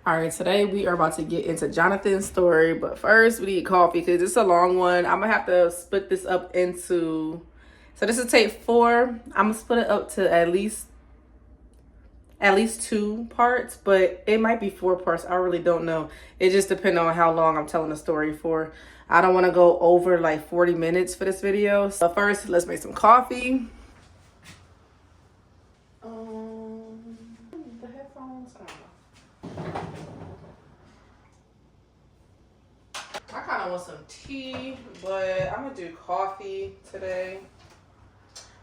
All right, today we are about to get into Jonathan's story, but first we need coffee because it's a long one. I'm gonna have to split this up into, so this is tape 4. I'm gonna split it up to at least 2 parts, but it might be 4 parts. I really don't know. It just depends on how long I'm telling the story for. I don't want to go over like 40 minutes for this video. So first, let's make some coffee. The headphones. I don't know. I kind of want some tea, but I'm gonna do coffee today.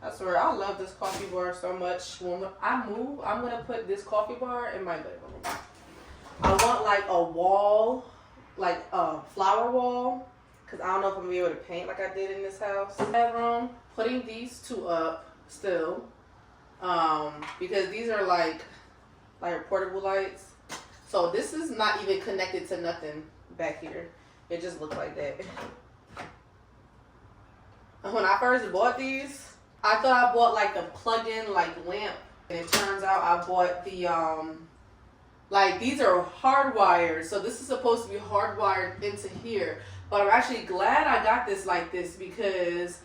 I swear, I love this coffee bar so much. When I move, I'm gonna put this coffee bar in my bedroom. I want like a wall, like a flower wall, because I don't know if I'm gonna be able to paint like I did in this house. Bedroom, putting these 2 up still, because these are like portable lights. So this is not even connected to nothing back here. It just looks like that. When I first bought these, I thought I bought like the plug-in like lamp, and it turns out I bought the like these are hardwired. So this is supposed to be hardwired into here. But I'm actually glad I got this like this because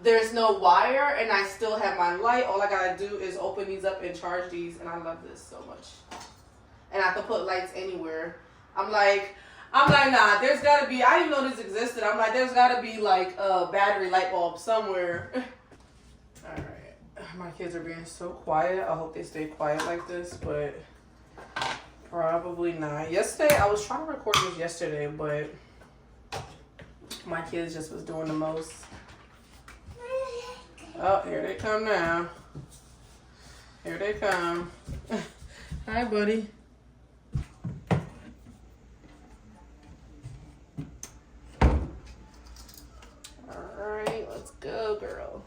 there's no wire and I still have my light. All I gotta do is open these up and charge these, and I love this so much. And I can put lights anywhere. I'm like, nah, there's gotta be, I didn't know this existed. I'm like, there's gotta be like a battery light bulb somewhere. All right, my kids are being so quiet. I hope they stay quiet like this, but probably not. Yesterday, I was trying to record this yesterday, but my kids just was doing the most. Oh, here they come now. Here they come. Hi, buddy. Alright, let's go, girl.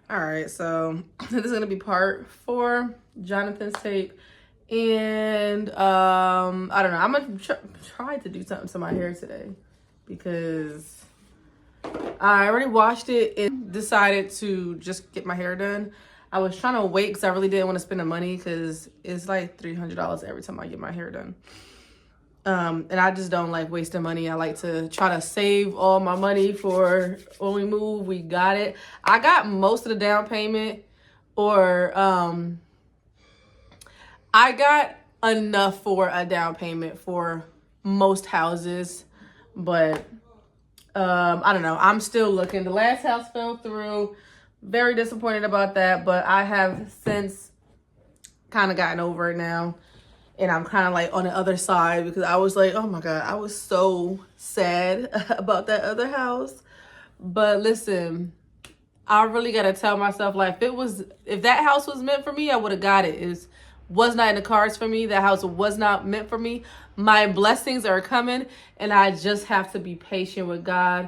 Alright, so this is gonna be part 4, Jonathan's tape. And I don't know, I'm gonna try to do something to my hair today because I already washed it and decided to just get my hair done. I was trying to wait because I really didn't want to spend the money because it's like $300 every time I get my hair done. And I just don't like wasting money. I like to try to save all my money for when we move. We got it. I got most of the down payment, or I got enough for a down payment for most houses, but I don't know. I'm still looking. The last house fell through. Very disappointed about that, but I have since kind of gotten over it now. And I'm kind of like on the other side because I was like, oh my God, I was so sad about that other house. But listen, I really got to tell myself, like, if that house was meant for me, I would have got it. It was not in the cards for me. That house was not meant for me. My blessings are coming, and I just have to be patient with God.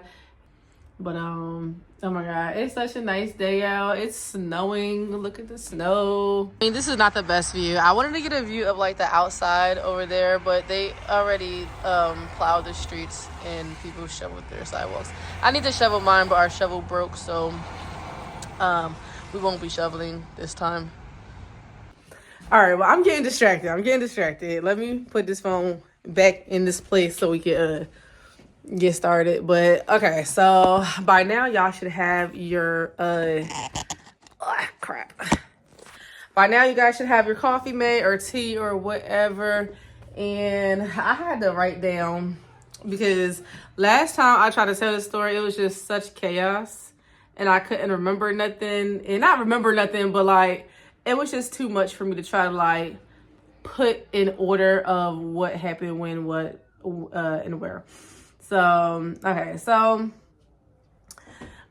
But oh my God, it's such a nice day out. It's snowing. Look at the snow. I mean, this is not the best view. I wanted to get a view of like the outside over there, but they already plowed the streets and people shoveled their sidewalks. I need to shovel mine, but our shovel broke, so we won't be shoveling this time. All right, well, I'm getting distracted. Let me put this phone back in this place so we can get started. But okay, so by now y'all should have your crap. By now you guys should have your coffee made or tea or whatever. And I had to write down because last time I tried to tell this story, it was just such chaos and I couldn't remember nothing. And not remember nothing, but like it was just too much for me to try to like put in order of what happened when, what, and where. So, okay, so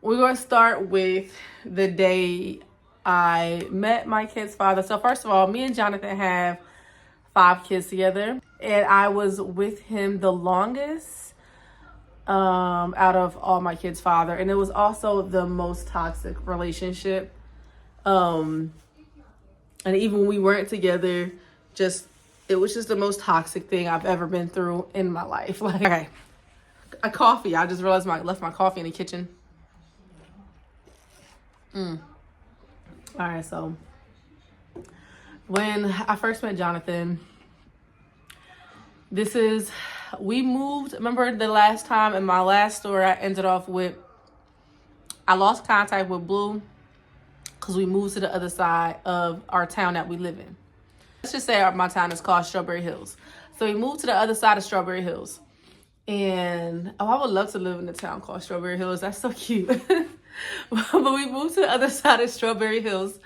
we're going to start with the day I met my kid's father. So first of all, me and Jonathan have 5 kids together, and I was with him the longest out of all my kids' father. And it was also the most toxic relationship. And even when we weren't together, it was just the most toxic thing I've ever been through in my life. Like, okay. A coffee. I just realized I left my coffee in the kitchen. All right, so when I first met Jonathan, we moved. Remember the last time in my last story, I ended off with, I lost contact with Blue because we moved to the other side of our town that we live in. Let's just say my town is called Strawberry Hills. So we moved to the other side of Strawberry Hills. And I would love to live in a town called Strawberry Hills. That's so cute. But we moved to the other side of Strawberry Hills.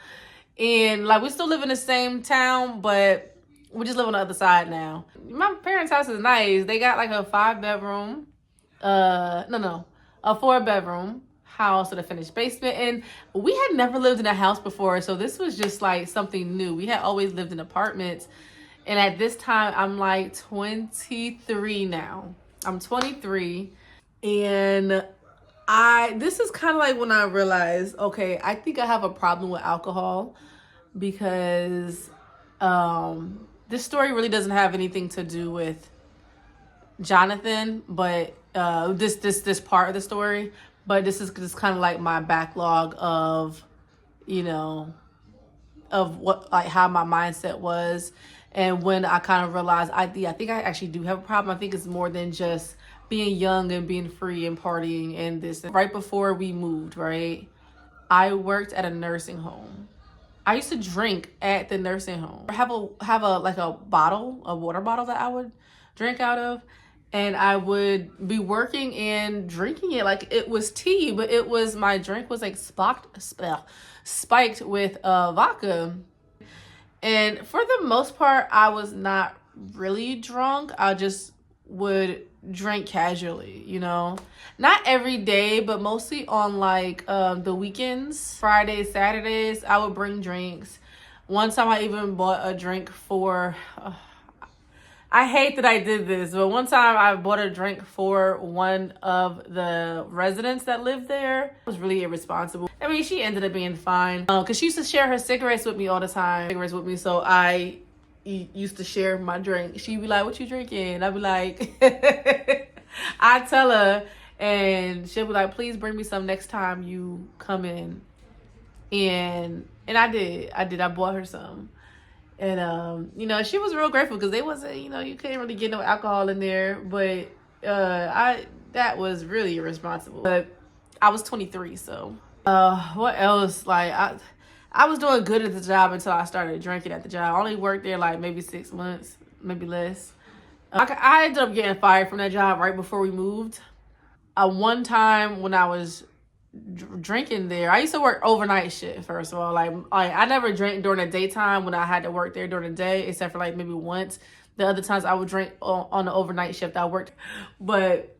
And like, we still live in the same town, but we just live on the other side now. My parents' house is nice. They got like a 5-bedroom, a 4-bedroom house with a finished basement. And we had never lived in a house before. So this was just like something new. We had always lived in apartments. And at this time, I'm like 23 now. I'm 23. And this is kind of like when I realized, okay, I think I have a problem with alcohol, because this story really doesn't have anything to do with Jonathan, but this part of the story, but this is just kind of like my backlog of, of what, like, how my mindset was. And when I kind of realized, I think I actually do have a problem. I think it's more than just being young and being free and partying and this. Right before we moved, right, I worked at a nursing home. I used to drink at the nursing home. Have a like a water bottle that I would drink out of, and I would be working and drinking it like it was tea, but my drink was like spiked with vodka. And for the most part, I was not really drunk. I just would drink casually, not every day, but mostly on like the weekends, Fridays, Saturdays, I would bring drinks. One time I even bought a drink for, I hate that I did this, but one time I bought a drink for one of the residents that lived there. It was really irresponsible. I mean, she ended up being fine because she used to share her cigarettes with me all the time. So I used to share my drink. She'd be like, "What you drinking?" I'd be like, I tell her, and she'll be like, "Please bring me some next time you come in." And I did. I bought her some. And, she was real grateful because they wasn't, you couldn't really get no alcohol in there. But that was really irresponsible. But I was 23, so. What else? Like, I was doing good at the job until I started drinking at the job. I only worked there like maybe 6 months, maybe less. I ended up getting fired from that job right before we moved. One time when I was drinking there, I used to work overnight shift, first of all. Like I never drank during the daytime when I had to work there during the day, except for like maybe once. The other times I would drink on the overnight shift I worked. But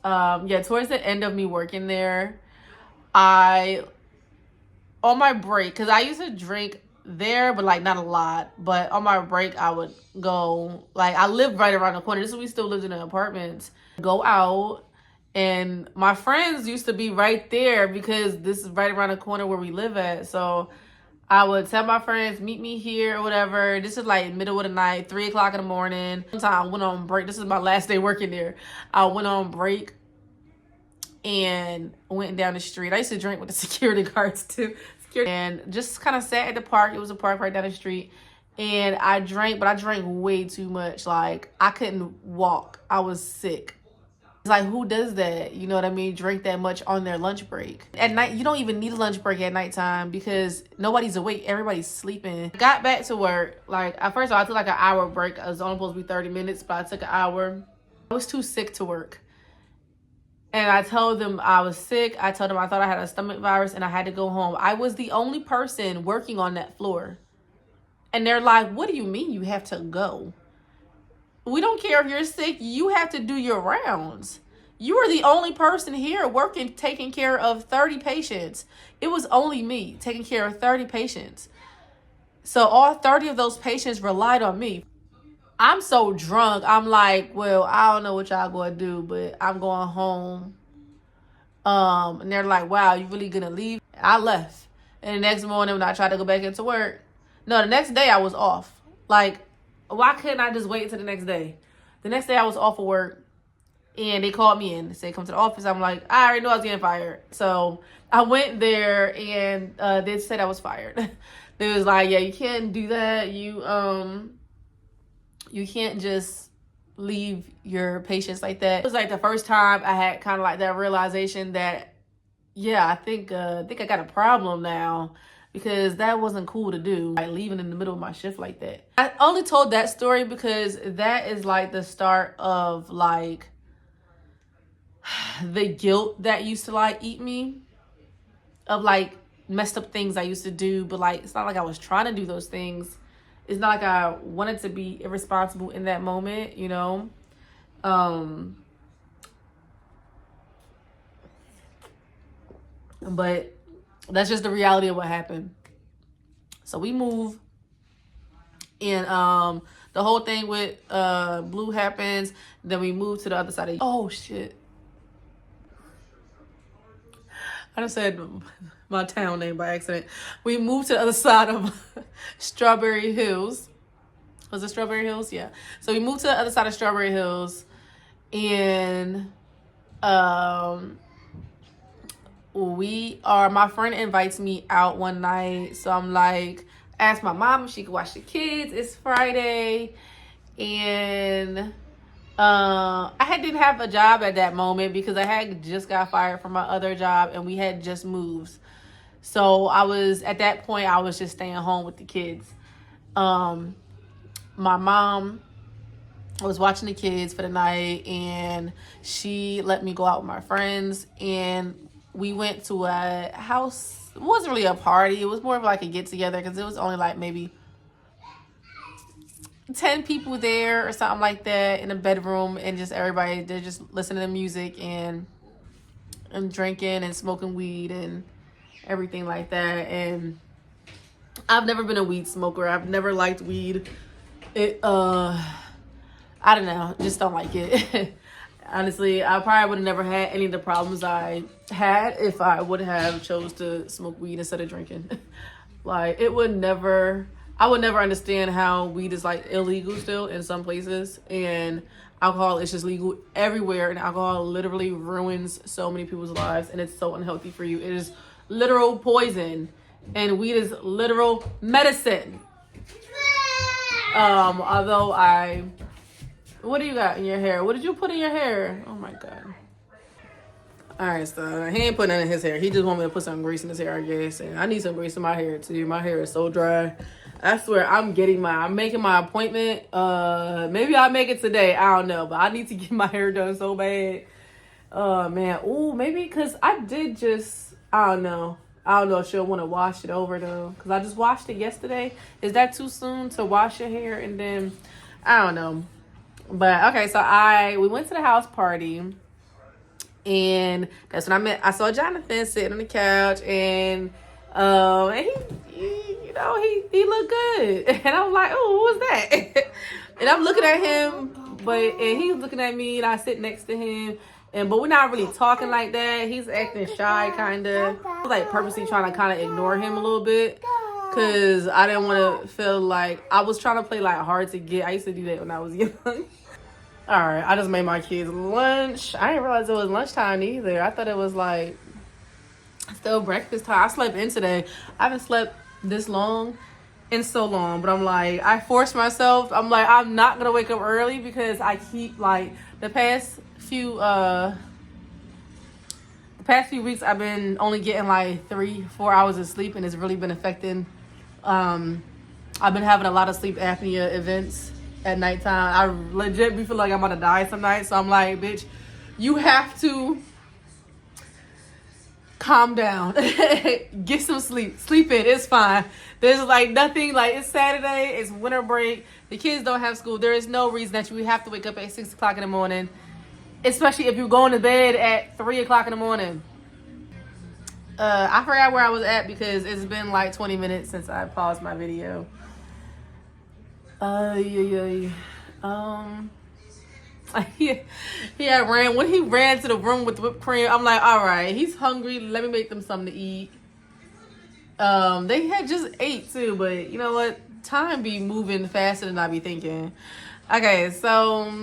towards the end of me working there, on my break, because I used to drink there, but like not a lot. But on my break, I would go, like, I lived right around the corner. This is when we still lived in the apartments. Go out, and my friends used to be right there because this is right around the corner where we live at. So I would tell my friends, meet me here or whatever. This is like middle of the night, 3 o'clock in the morning. One time I went on break. This is my last day working there. I went on break and went down the street. I used to drink with the security guards too. And just kind of sat at the park. It was a park right down the street. And I drank, but I drank way too much. Like, I couldn't walk. I was sick. It's like, who does that? You know what I mean? Drink that much on their lunch break. At night, you don't even need a lunch break at nighttime because nobody's awake. Everybody's sleeping. Got back to work. Like, at first, I took like an hour break. It was only supposed to be 30 minutes, but I took an hour. I was too sick to work. And I told them I was sick. I told them I thought I had a stomach virus and I had to go home. I was the only person working on that floor. And they're like, what do you mean you have to go? We don't care if you're sick. You have to do your rounds. You are the only person here working, taking care of 30 patients. It was only me taking care of 30 patients. So all 30 of those patients relied on me. I'm so drunk. I'm like, well, I don't know what y'all going to do, but I'm going home. And they're like, wow, you really going to leave? I left. And the next morning when I tried to go back into work, no, the next day I was off. Like, why couldn't I just wait until the next day? The next day I was off of work. And they called me in. They said, come to the office. I'm like, I already knew I was getting fired. So I went there, and they said I was fired. They was like, yeah, you can't do that. You can't just leave your patients like that. It was like the first time I had kind of like that realization that, yeah, I think I got a problem now, because that wasn't cool to do, like leaving in the middle of my shift like that. I only told that story because that is like the start of like the guilt that used to like eat me, of like messed up things I used to do, but like it's not like I was trying to do those things. It's not like I wanted to be irresponsible in that moment, you know. But that's just the reality of what happened. So we move, and the whole thing with Blue happens. Then we move to the other side of, oh shit, I just said my town name by accident. We moved to the other side of Strawberry Hills. Was it Strawberry Hills? Yeah. So we moved to the other side of Strawberry Hills, and my friend invites me out one night. So I'm like, asked my mom if she could watch the kids. It's Friday, and I didn't have a job at that moment because I had just got fired from my other job, and we had just moved. So at that point, I was just staying home with the kids. My mom was watching the kids for the night, and she let me go out with my friends, and we went to a house. It wasn't really a party. It was more of like a get together, because it was only like maybe 10 people there or something like that in a bedroom, and just everybody, they're just listening to music and drinking and smoking weed and everything like that. And I've never been a weed smoker. I've never liked weed. I don't know, just don't like it. Honestly, I probably would have never had any of the problems I had if I would have chose to smoke weed instead of drinking. Like, I would never understand how weed is like illegal still in some places, and alcohol is just legal everywhere, and alcohol literally ruins so many people's lives, and it's so unhealthy for you. It is literal poison, and weed is literal medicine. Although what do you got in your hair? What did you put in your hair? Oh my God. All right, so he ain't putting none in his hair. He just want me to put some grease in his hair, I guess. And I need some grease in my hair too. My hair is so dry. I swear I'm making my appointment. Maybe I'll make it today. I don't know, but I need to get my hair done so bad. Man. Ooh, maybe because I don't know if she'll want to wash it over though, because I just washed it yesterday. Is that too soon to wash your hair? And then I don't know. But okay, so we went to the house party, and that's when I saw Jonathan sitting on the couch, and he looked good, and I was like, oh, what was that? And I'm looking at him, and he's looking at me, and I sit next to him. But we're not really talking like that. He's acting shy, kind of. I was like purposely trying to kind of ignore him a little bit, because I didn't want to feel like I was trying to play like hard to get. I used to do that when I was young. All right, I just made my kids lunch. I didn't realize it was lunchtime either. I thought it was like still breakfast time. I slept in today. I haven't slept this long in so long, but I'm like, I forced myself. I'm like, I'm not going to wake up early, because I keep like the past few weeks I've been only getting like 3-4 hours of sleep, and it's really been affecting. I've been having a lot of sleep apnea events at nighttime. I legit be feel like I'm about to die some nights. So I'm like, bitch, you have to calm down. Get some sleep. Sleep in. It's fine. There's like nothing, like it's Saturday, it's winter break, the kids don't have school. There is no reason that you have to wake up at 6 o'clock in the morning, especially if you're going to bed at 3 o'clock in the morning. I forgot where I was at, because it's been like 20 minutes since I paused my video. He ran when he ran to the room with the whipped cream. I'm like, all right, he's hungry. Let me make them something to eat. They had just ate too, but you know what? Time be moving faster than I be thinking. Okay, so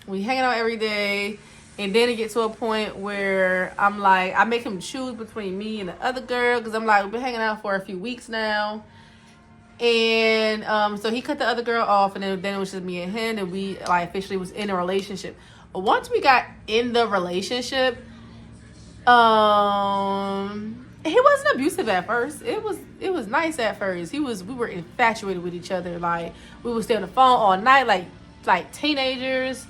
we hanging out every day, And then it gets to a point where I'm like, I make him choose between me and the other girl, because I'm like, we've been hanging out for a few weeks now. And so he cut the other girl off, and then it was just me and him, and we like officially was in a relationship. But once we got in the relationship, he wasn't abusive at first. It was nice at first. We were infatuated with each other. Like, we would stay on the phone all night, like teenagers.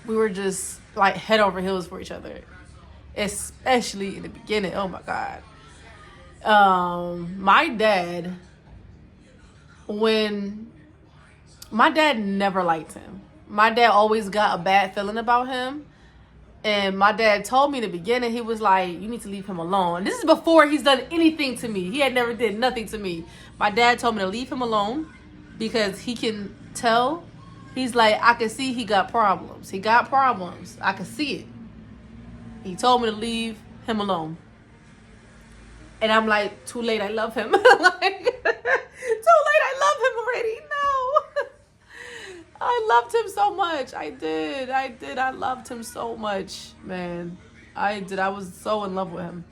We were just like head over heels for each other, especially in the beginning. Oh my God. My dad never liked him. My dad always got a bad feeling about him. And my dad told me in the beginning, he was like, you need to leave him alone. This is before he's done anything to me. He had never did nothing to me. My dad told me to leave him alone because he can tell. He's like, I can see he got problems. He got problems. I can see it. He told me to leave him alone. And I'm like, too late, I love him. Like, too late, I love him already. No. I loved him so much. I did. I loved him so much, man. I did. I was so in love with him.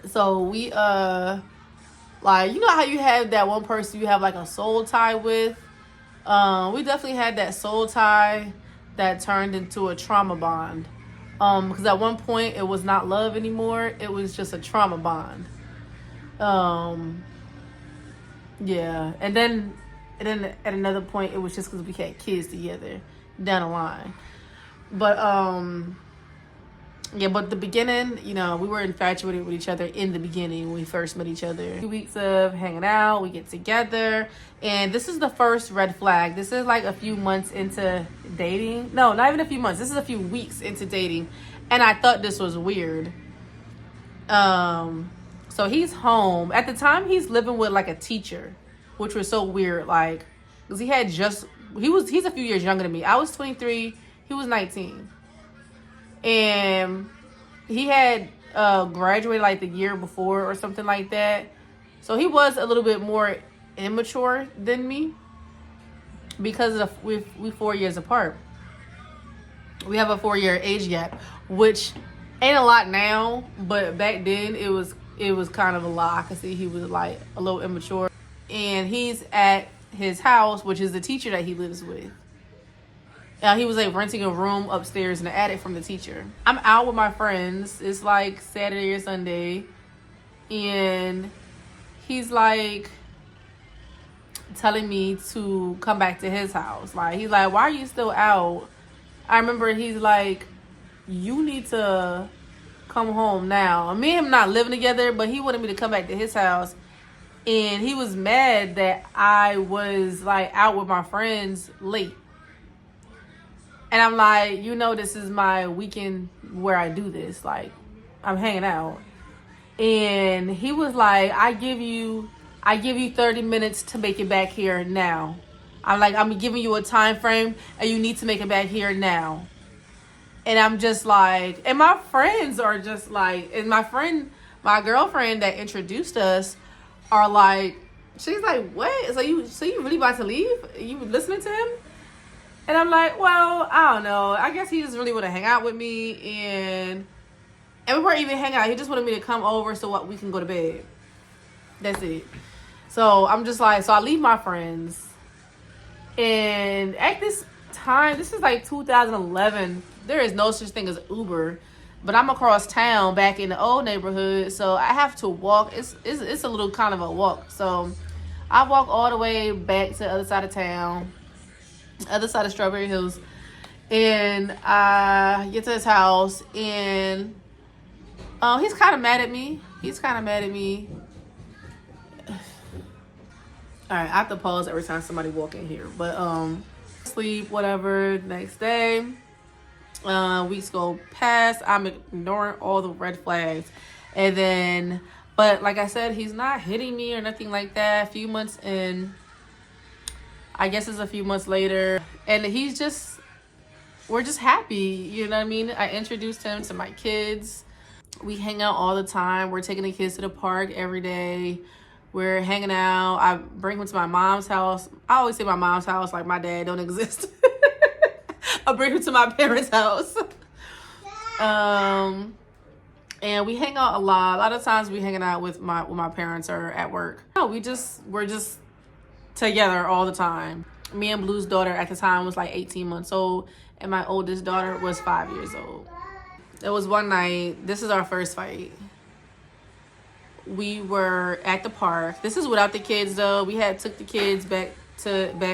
So we, like, you know how you have that one person you have like a soul tie with? We definitely had that soul tie that turned into a trauma bond. Because at one point it was not love anymore. It was just a trauma bond. Yeah. And then at another point, it was just because we had kids together down the line. But, yeah, but the beginning, you know, we were infatuated with each other in the beginning when we first met each other. 2 weeks of hanging out, we get together. And this is the first red flag. This is like a few months into dating. No, not even a few months. This is a few weeks into dating. And I thought this was weird. So he's home. At the time, he's living with like a teacher, which was so weird, like, because he's a few years younger than me. I was 23, he was 19. And he had graduated like the year before or something like that. So he was a little bit more immature than me because we 4 years apart. We have a 4-year age gap, which ain't a lot now, but back then it was kind of a lot. I could see he was like a little immature. And he's at his house, which is the teacher that he lives with. He was like renting a room upstairs in the attic from the teacher. I'm out with my friends. It's like Saturday or Sunday. And he's like telling me to come back to his house. Like, he's like, why are you still out? I remember he's like, you need to come home now. Me and him not living together, but he wanted me to come back to his house. And he was mad that I was like out with my friends late. And I'm like, you know, this is my weekend where I do this. Like, I'm hanging out. And he was like, I give you 30 minutes to make it back here now. I'm giving you a time frame and you need to make it back here now. And I'm just like, and my friends are just like, and my girlfriend that introduced us are like, she's like, what? So you really about to leave? You listening to him? And I'm like, well, I don't know. I guess he just really want to hang out with me. And we weren't even hanging out. He just wanted me to come over so we can go to bed. That's it. So I'm just like, so I leave my friends. And at this time, this is like 2011. There is no such thing as Uber. But I'm across town back in the old neighborhood, so I have to walk. It's a little kind of a walk. So I walk all the way back to the other side of town, other side of Strawberry Hills, and I get to his house, and he's kind of mad at me. All right, I have to pause every time somebody walk in here. But sleep, whatever. Next day. Weeks go past. I'm ignoring all the red flags. And then, but like I said, he's not hitting me or nothing like that. A few months in, I guess it's a few months later, and we're just happy. You know what I mean? I introduced him to my kids. We hang out all the time. We're taking the kids to the park every day. We're hanging out. I bring him to my mom's house. I always say my mom's house like my dad don't exist. I'll bring him to my parents' house. And we hang out a lot. A lot of times we hanging out with my parents or at work. No, we're just together all the time. Me and Blue's daughter at the time was like 18 months old, and my oldest daughter was 5 years old. It was one night. This is our first fight. We were at the park. This is without the kids though. We had took the kids back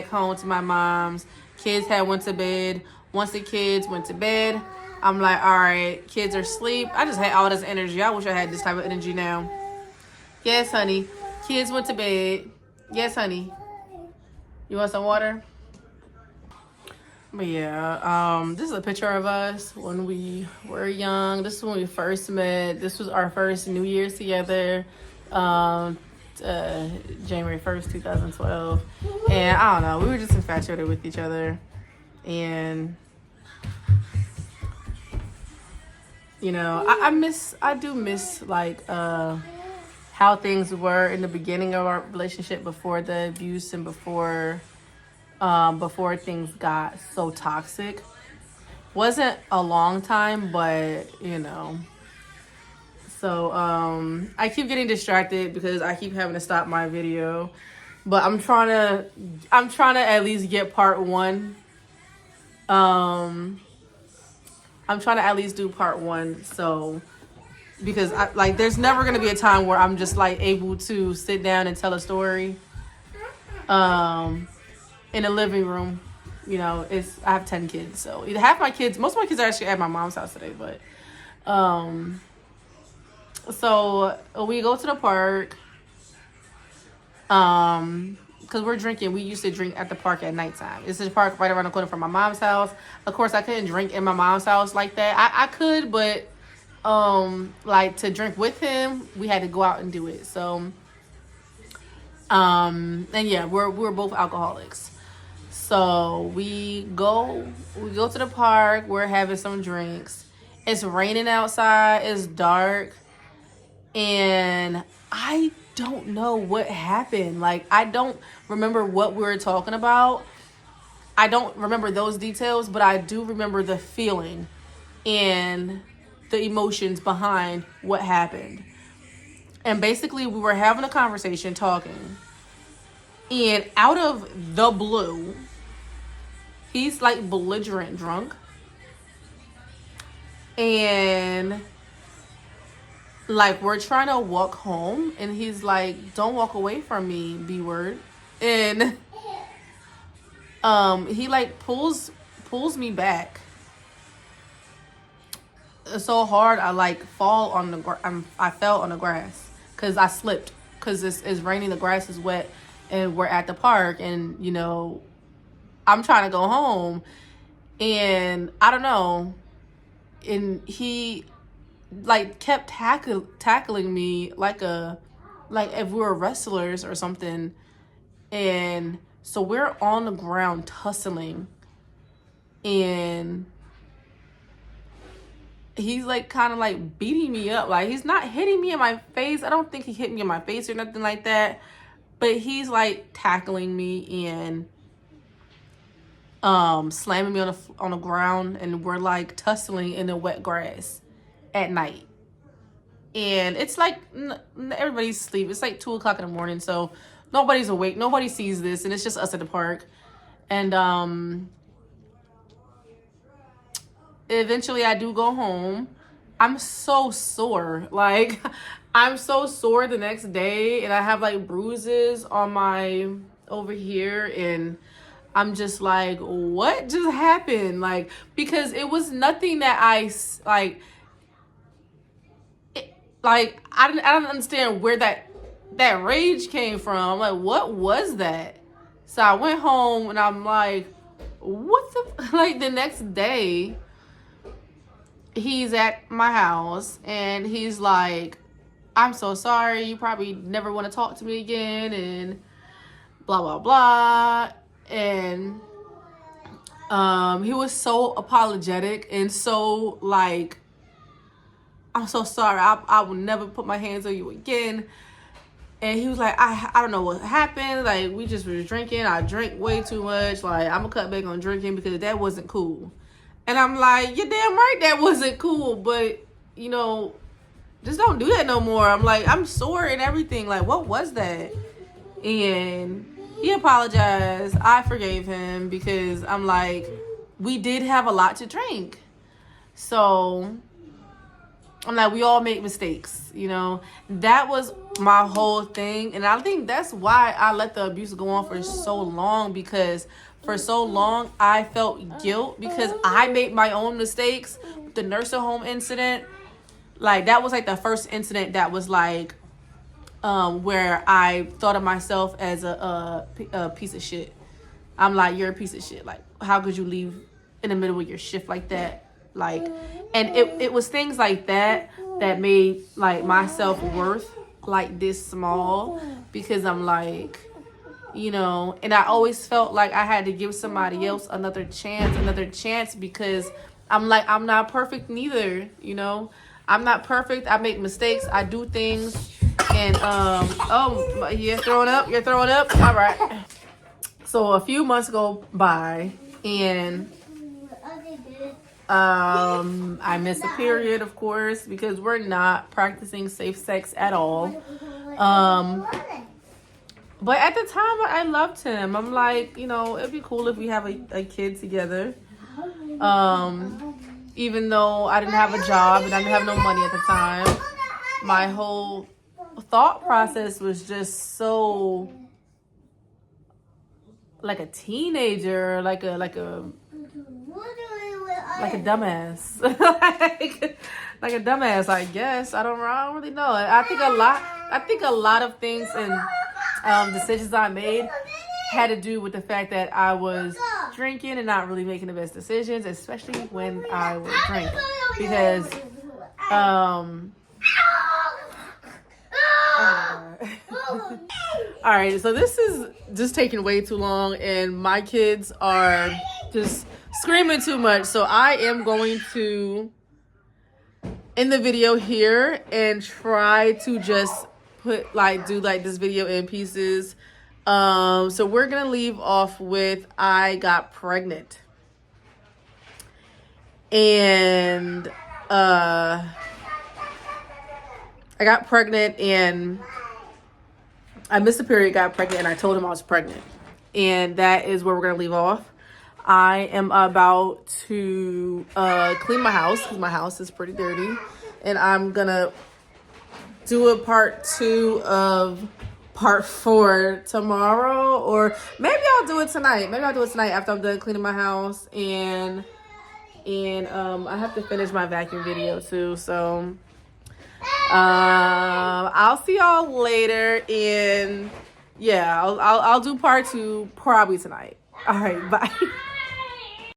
home to my mom's. Kids had went to bed. Once the kids went to bed, I'm like, all right, kids are asleep. I just had all this energy. I wish I had this type of energy now. Yes, honey. Kids went to bed. Yes, honey. You want some water? But yeah, this is a picture of us when we were young. This is when we first met. This was our first New Year's together. January 1st, 2012. And I don't know, we were just infatuated with each other. And you know, I do miss like how things were in the beginning of our relationship before the abuse and before things got so toxic. Wasn't a long time, but you know. So I keep getting distracted because I keep having to stop my video, but I'm trying to at least get part one. I'm trying to at least do part one, so because there's never gonna be a time where I'm just like able to sit down and tell a story in a living room. You know, I have 10 kids, so either most of my kids are actually at my mom's house today, but so we go to the park because we're drinking. We used to drink at the park at nighttime. It's a park right around the corner from my mom's house. Of course, I couldn't drink in my mom's house like that. I could, but like to drink with him, we had to go out and do it. So and yeah, we're both alcoholics. So we go to the park. We're having some drinks. It's raining outside. It's dark. And I don't know what happened. Like, I don't remember what we were talking about. I don't remember those details, but I do remember the feeling and the emotions behind what happened. And basically, we were having a conversation, talking. And out of the blue, he's like belligerent drunk. And like, we're trying to walk home, and he's like, don't walk away from me, B word. And he like pulls me back so hard I like fall on the I fell on the grass because I slipped because it's raining, the grass is wet, and we're at the park, and you know, I'm trying to go home, and I don't know, and he like kept tackling me like if we were wrestlers or something. And so we're on the ground tussling, and he's like kind of like beating me up. Like, he's not hitting me in my face. I don't think he hit me in my face or nothing like that, but he's like tackling me and slamming me on the ground, and we're like tussling in the wet grass at night. And it's like everybody's asleep. It's like 2:00 in the morning, so nobody's awake, nobody sees this, and it's just us at the park. And eventually I do go home. I'm so sore. Like, I'm so sore the next day, and I have like bruises on my over here, and I'm just like, what just happened? Like, because it was nothing that I I don't understand where that rage came from. I'm like, what was that? So I went home, and I'm like, what the like the next day he's at my house, and he's like, I'm so sorry, you probably never want to talk to me again, and blah blah blah. And he was so apologetic and so like, I'm so sorry, I will never put my hands on you again. And he was like, I don't know what happened. Like, we just was drinking. I drank way too much. Like, I'm going to cut back on drinking because that wasn't cool. And I'm like, you're damn right that wasn't cool. But, you know, just don't do that no more. I'm like, I'm sore and everything. Like, what was that? And he apologized. I forgave him because I'm like, we did have a lot to drink. So I'm like, we all make mistakes, you know. That was my whole thing. And I think that's why I let the abuse go on for so long, because for so long I felt guilt because I made my own mistakes. The nursing home incident, like, that was like the first incident that was like where I thought of myself as a piece of shit. I'm like, you're a piece of shit. Like, how could you leave in the middle of your shift like that? Like, and it was things like that that made like my self-worth like this small, because I'm like, you know, and I always felt like I had to give somebody else another chance because I'm like, I'm not perfect neither, you know. I'm not perfect. I make mistakes. I do things. And oh, you're throwing up. All right. So a few months go by, and I miss a period, of course, because we're not practicing safe sex at all. But at the time, I loved him. I'm like, you know, it'd be cool if we have a kid together. Even though I didn't have a job and I didn't have no money at the time, my whole thought process was just so like a teenager, like a dumbass. like a dumbass, I guess. I don't really know. I think a lot of things and decisions I made had to do with the fact that I was drinking and not really making the best decisions, especially when I would drink. Because all right, so this is just taking way too long, and my kids are just screaming too much. So I am going to end the video here and try to just do this video in pieces. So we're gonna leave off with I got pregnant, and I got pregnant and I missed a period, got pregnant, and I told him I was pregnant. And that is where we're going to leave off. I am about to clean my house because my house is pretty dirty. And I'm going to do a part 2 of part 4 tomorrow. Or maybe I'll do it tonight. After I'm done cleaning my house. And I have to finish my vacuum video too. So I'll see y'all later, and yeah, I'll do part 2 probably tonight. All right, bye.